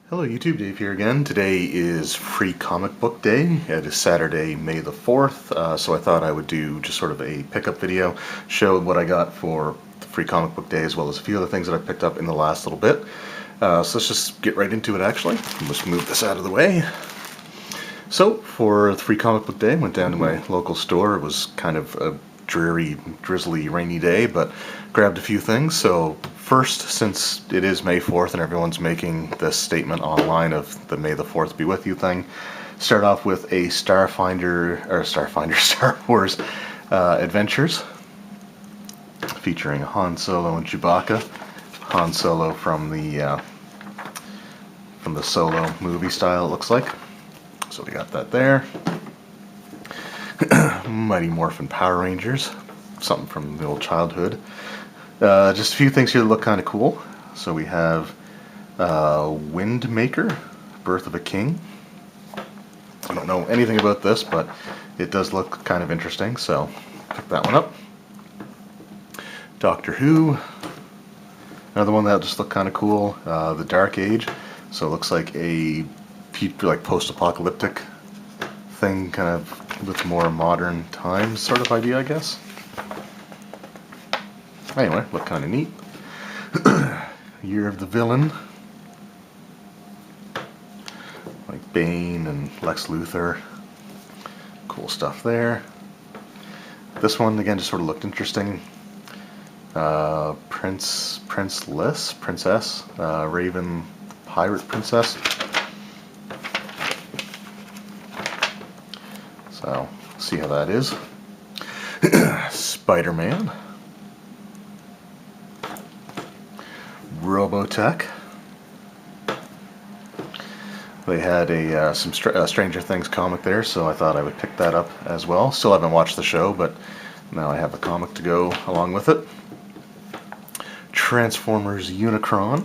Hello YouTube, Dave here again. Today is Free Comic Book Day. It is Saturday, May the 4th, so I thought I would do just sort of a pickup video, show what I got for the Free Comic Book Day, as well as a few other things that I picked up in the last little bit. So let's just get right into it actually. Let's move this out of the way. So, for the Free Comic Book Day, I went down to my local store. It was kind of a dreary, drizzly, rainy day, but grabbed a few things. So first, since it is May 4th and everyone's making this statement online of the May the 4th be with you thing, start off with a Star Wars Adventures featuring Han Solo and Chewbacca. Han Solo from the Solo movie style, it looks like. So we got that there. Mighty Morphin Power Rangers, something from the old childhood. Just a few things here that look kind of cool. So we have Windmaker, Birth of a King. I don't know anything about this, but it does look kind of interesting, so pick that one up. Doctor Who, another one that just looked kind of cool. The Dark Age, so it looks like a post-apocalyptic thing, kind of with more modern times sort of idea, I guess. Anyway, look kind of neat. Year of the Villain, like Bane and Lex Luthor. Cool stuff there. This one again just sort of looked interesting. Princess, Raven, Pirate Princess. So, see how that is. Spider-Man. Robotech. They had some Stranger Things comic there, so I thought I would pick that up as well. Still haven't watched the show, but now I have a comic to go along with it. Transformers Unicron.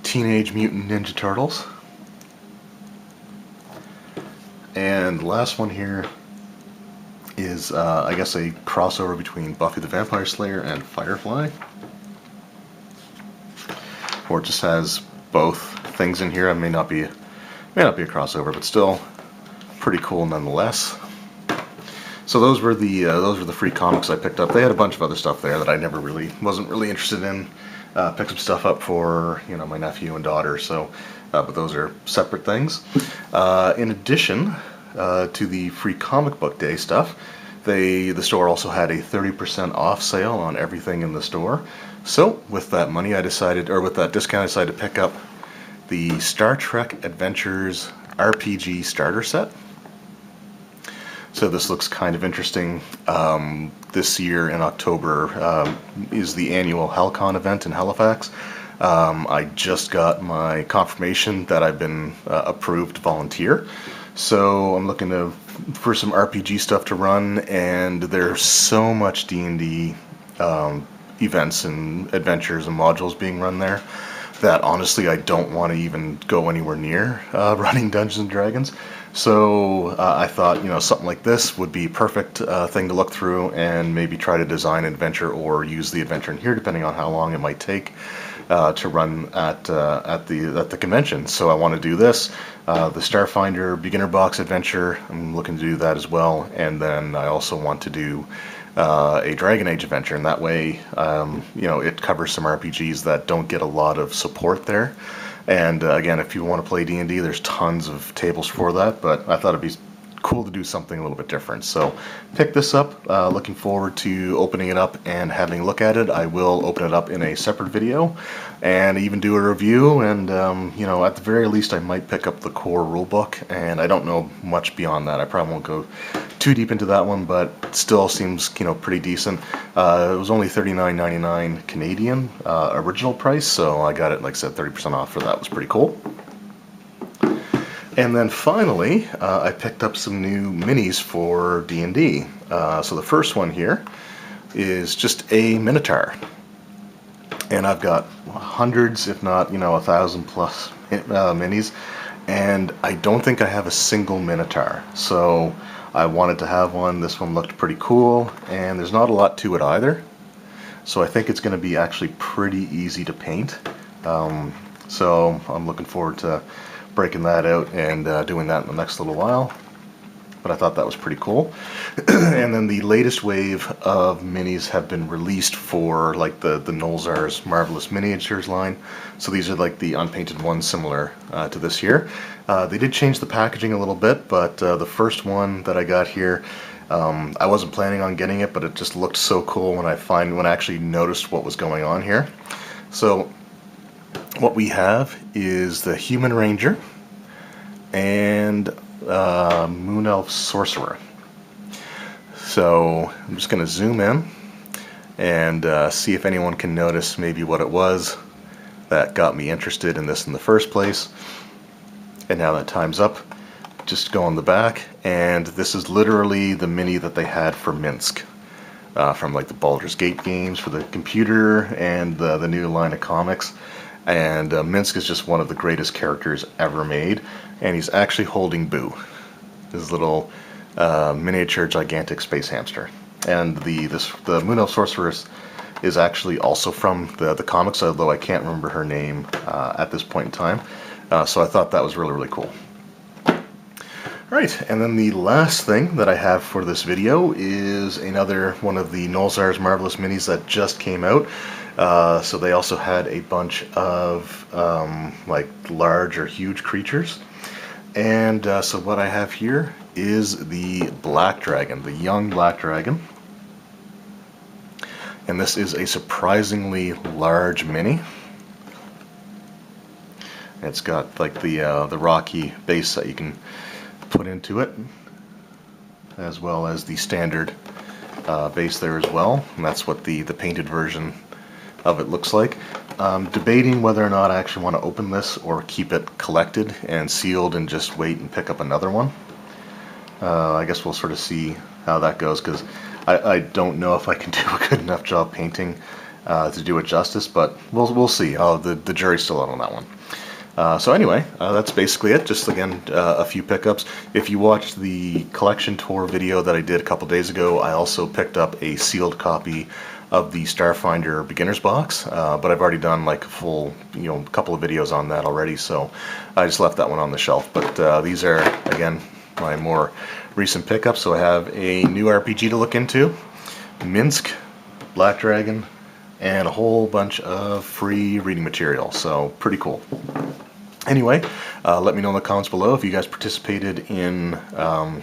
Teenage Mutant Ninja Turtles. And the last one here is, I guess, a crossover between Buffy the Vampire Slayer and Firefly. Or it just has both things in here. It may not be a crossover, but still pretty cool nonetheless. So those were the free comics I picked up. They had a bunch of other stuff there that I wasn't really interested in. Picked some stuff up for my nephew and daughter. So, but those are separate things. In addition to the Free Comic Book Day stuff, the store also had a 30% off sale on everything in the store. So with that money, with that discount, I decided to pick up the Star Trek Adventures RPG starter set. So this looks kind of interesting. This year in October is the annual HalCon event in Halifax. I just got my confirmation that I've been approved to volunteer. So I'm looking for some RPG stuff to run, and there's so much D&D events and adventures and modules being run there that honestly I don't want to even go anywhere near running Dungeons & Dragons. So I thought, something like this would be perfect thing to look through and maybe try to design an adventure or use the adventure in here, depending on how long it might take to run at the convention. So I want to do this, the Starfinder Beginner Box Adventure. I'm looking to do that as well, and then I also want to do a Dragon Age adventure, and that way, it covers some RPGs that don't get a lot of support there. And again, if you want to play D&D, there's tons of tables for that, but I thought it'd be cool to do something a little bit different. So pick this up, looking forward to opening it up and having a look at it. I will open it up in a separate video and even do a review, and at the very least I might pick up the core rulebook, and I don't know much beyond that. I probably won't go too deep into that one, but it still seems pretty decent. It was only $39.99 Canadian original price, so I got it, like I said, 30% off for that. Was pretty cool. And then finally, I picked up some new minis for D&D. So the first one here is just a Minotaur. And I've got hundreds, if not, 1,000 plus minis. And I don't think I have a single Minotaur. So I wanted to have one. This one looked pretty cool. And there's not a lot to it either. So I think it's going to be actually pretty easy to paint. So I'm looking forward to breaking that out and doing that in the next little while. But I thought that was pretty cool. And then the latest wave of minis have been released for like the Nolzur's Marvelous Miniatures line. So these are like the unpainted ones similar to this here. They did change the packaging a little bit, but the first one that I got here, I wasn't planning on getting it, but it just looked so cool when I actually noticed what was going on here. So what we have is the Human Ranger and Moon Elf Sorcerer. So I'm just going to zoom in and see if anyone can notice maybe what it was that got me interested in this in the first place. And now that time's up, just go on the back, and this is literally the mini that they had for Minsk. From like the Baldur's Gate games for the computer and the new line of comics. And Minsk is just one of the greatest characters ever made, and he's actually holding Boo, his little miniature gigantic space hamster. And the Moon Elf Sorceress is actually also from the comics, although I can't remember her name at this point in time. So I thought that was really, really cool. Alright, and then the last thing that I have for this video is another one of the Nolzur's Marvelous Minis that just came out. So they also had a bunch of like large or huge creatures. And so what I have here is the Black Dragon, the young Black Dragon. And this is a surprisingly large mini. It's got like the rocky base that you can put into it, as well as the standard base there as well, and that's what the painted version of it looks like. I'm debating whether or not I actually want to open this or keep it collected and sealed and just wait and pick up another one. I guess we'll sort of see how that goes, because I don't know if I can do a good enough job painting to do it justice, but we'll see. The jury's still out on that one. So anyway, that's basically it. Just again, a few pickups. If you watched the collection tour video that I did a couple days ago, I also picked up a sealed copy of the Starfinder Beginner's Box, but I've already done like a full, couple of videos on that already, so I just left that one on the shelf. But these are, again, my more recent pickups. So I have a new RPG to look into, Minsk, Black Dragon, and a whole bunch of free reading material, so pretty cool. Anyway, let me know in the comments below if you guys participated in a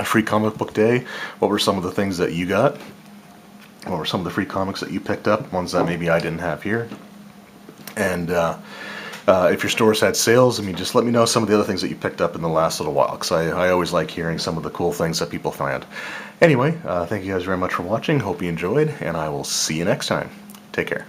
free comic book day. What were some of the things that you got? What were some of the free comics that you picked up, ones that maybe I didn't have here? And if your stores had sales, just let me know some of the other things that you picked up in the last little while, because I always like hearing some of the cool things that people find. Anyway, thank you guys very much for watching. Hope you enjoyed, and I will see you next time. Take care.